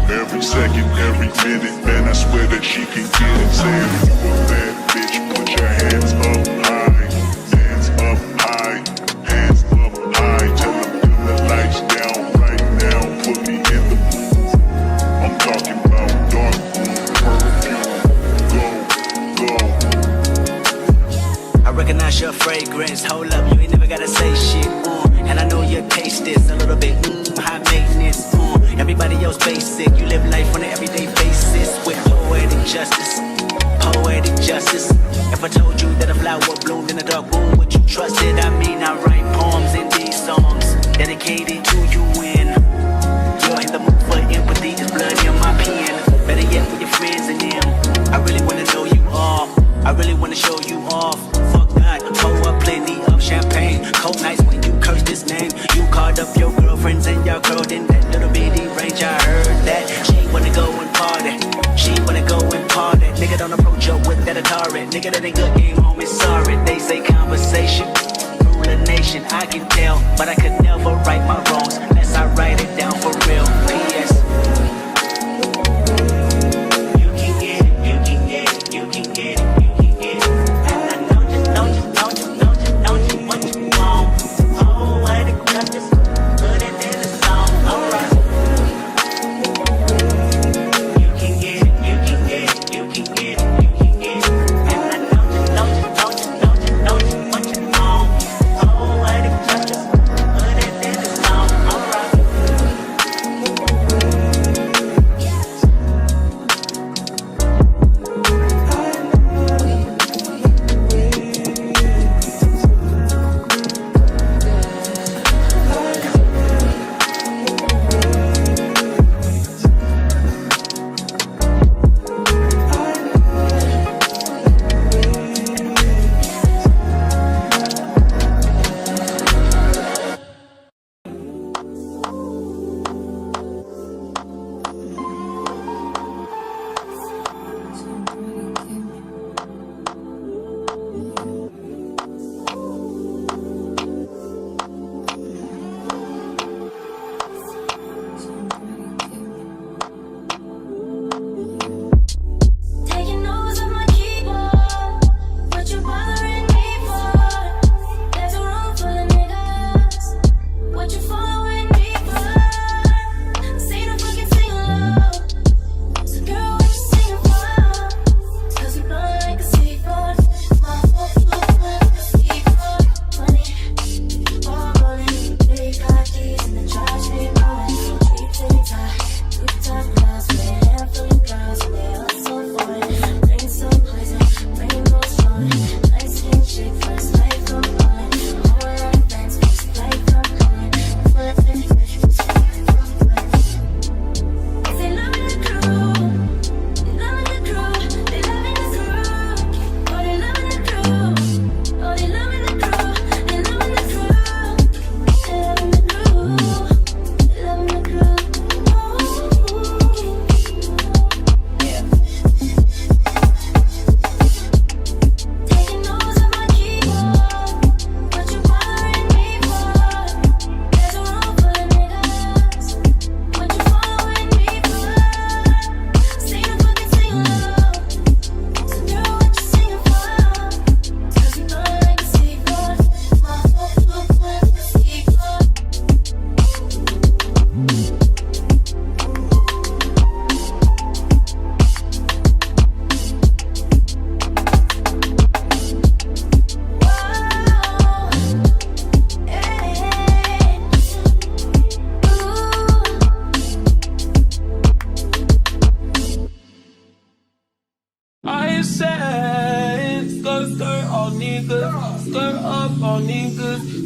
Every second, every minute, man, I swear that she can get it. Say if you a bad bitch, put your hands up high, hands up high, hands up high. Tell them dim the lights down right now, put me in the mood. I'm talking about dark room, perfume, go. I recognize your fragrance, hold up, you ain't never gotta say shit, and I know your taste is a little bit, high maintenance, everybody else basic, you live life on an everyday basis, with poetic justice, poetic justice. If I told you that a flower bloomed in a dark room, would you trust it? I mean, I write poems in these songs, dedicated to you when you're in the mood for empathy, there's blood in my pen, better yet with your friends and them, I really wanna know you all, I really wanna show you off. Fuck God, pour up plenty of champagne. Cold nights when you curse this name. You called up your girlfriends and y'all curled in that little bitty range. I heard that she wanna go and party. She wanna go and party. Nigga don't approach her with that Atari. Nigga that ain't good game home is sorry. They say conversation rule a nation. I can tell, but I could never right my wrongs unless I write it down for real. P.S. You can get it, you can get it, you can get it.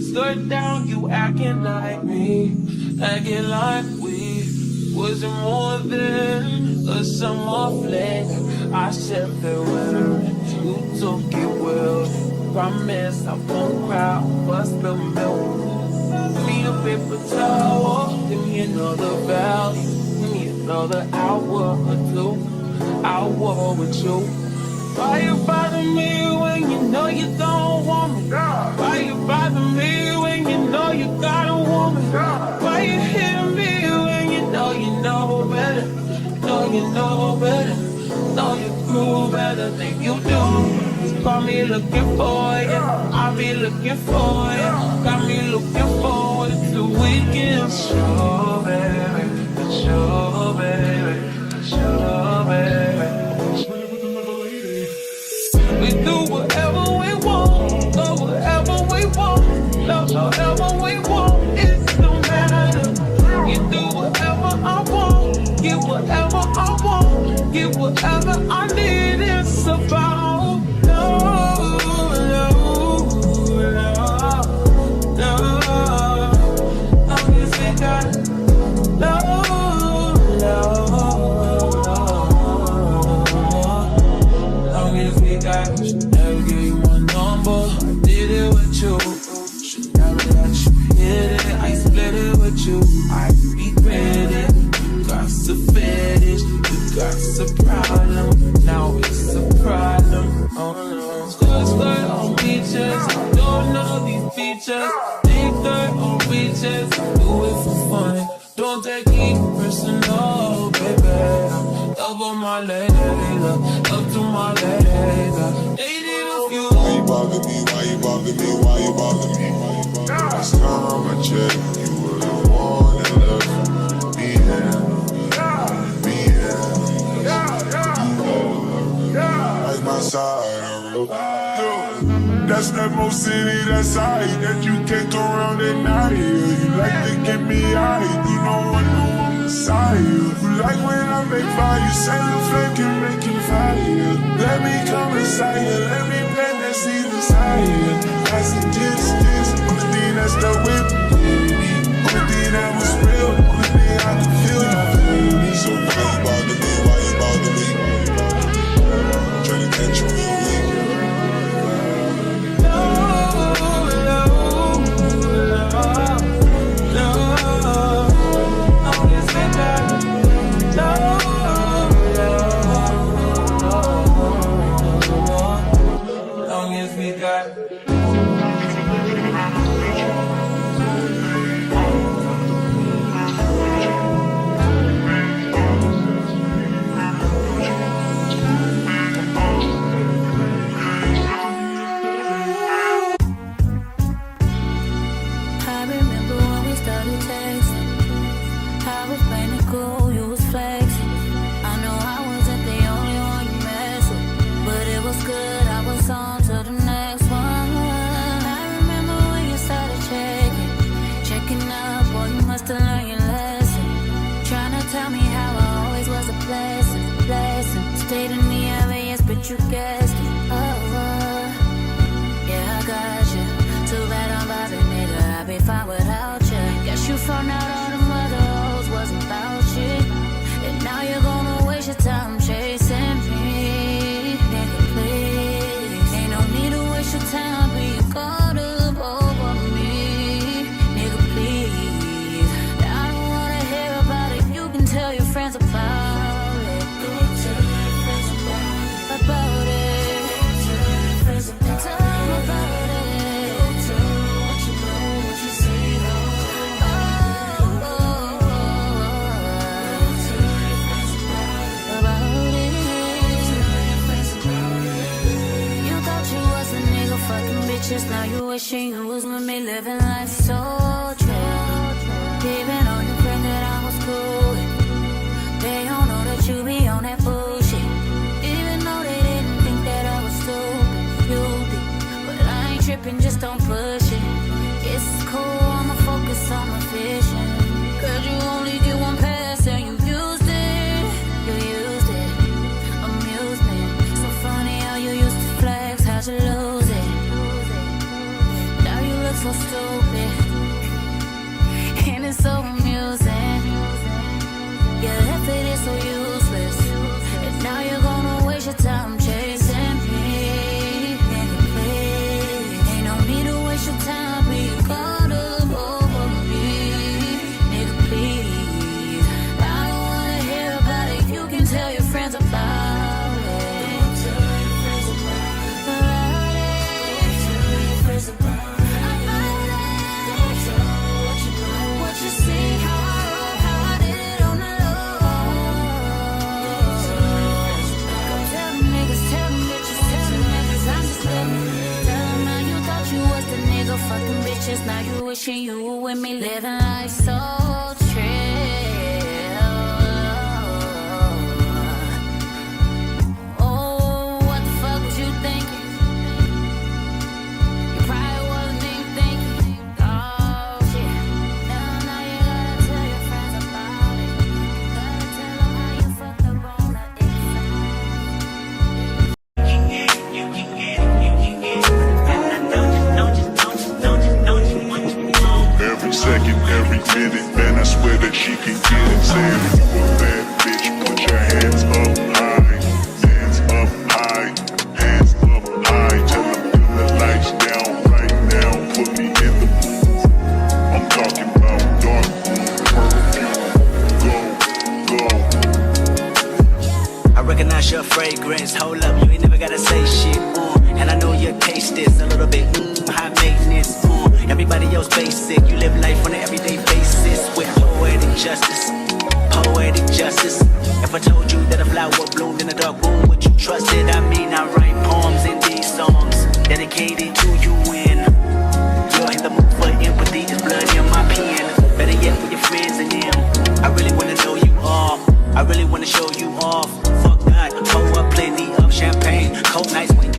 Skirt down, you acting like me, acting like we wasn't more than a summer fling. I said farewell, you took it well. Promise I won't cry, bust the milk. Give me a paper towel, give me another valley, give me another hour or two. I'll war with you. Why you bother me when you know you don't want me? Why you bother me when you know move better than you do. Call me looking for you, I'll be looking for you. Got me looking forward to weekend. Sure, baby, sure, baby, sure, baby. We do whatever we want, go wherever we want, love however we want. It don't matter. You do whatever I want, get whatever I want, get whatever I need. It's about love, love, love, love. Long as we got love, love, love. Long as we got, should never give you my number. I did it with you. Should never let you hit it. I split it with you. I regret it. You got a fetish. You got a problem. Now it's a problem. Oh no. Skirt on beaches. Don't know these features. Deep dirt on beaches. Do it for fun. Don't take it personal, baby. Love on my lady. Love to my lady. Dated a few. Why you bother me? Why you bother me? Why you bother me? Last time I checked, you were the one that loved me and like my side, I wrote. That's that most city, that side that you can't go around at night. You like to get me high, you know I know I'm Messiah. You like when I make fire, you say the flame can make you fire. Let me come inside you, let me plant that seed inside you. As it is, only thing that's the whip, only thing that was real, only thing I can feel you. So why you bother me, why you bother me? Trying to catch you real weak. You guessed it, yeah, I got you. Too bad I'm vibing, nigga, I'd be fine without you. Guess you found out all them other hoes wasn't about you. And now you're gonna waste your time chasing me. Nigga, please, ain't no need to waste your time being caught up over me. Nigga, please, I don't wanna hear about it. You can tell your friends about it. Now you wishing you was with me, living life so true. Even on your friend that I was cool with, they don't know that you be on that bullshit. Even though they didn't think that I was stupid, you did. But I ain't tripping, just don't push it. It's cool, I'ma focus on my vision. Cause you only get one pass and you used it. You used it, amusement. So funny how you used to flex, how'd you lose it? So stupid, and it's so amusing. Your effort is so useless, and now you're gonna waste your time chasing me. Nigga, please, ain't no need to waste your time being caught up over me. Nigga, please, I don't wanna hear about it. You can tell your friends about it. Don't tell your friends about it. Tell your friends about it. just now you wishing you were with me, living life so trill. Oh, what the fuck was you thinking? You probably wasn't even thinking. Oh shit. Now you gotta tell your friends about it. Gotta tell them how you fucked up on the Every second, every minute, man, I swear that she can get it. Saying if you a bad bitch, put your hands up high, hands up high, hands up high. Tell them dim the lights down right now, put me in the mood. I'm talking about dark blue, perfume, go, go. I recognize your fragrance. Hold up, you ain't never gotta say shit. And I know your taste is a little bit high maintenance. Everybody else basic. You live life on an everyday basis with poetic justice.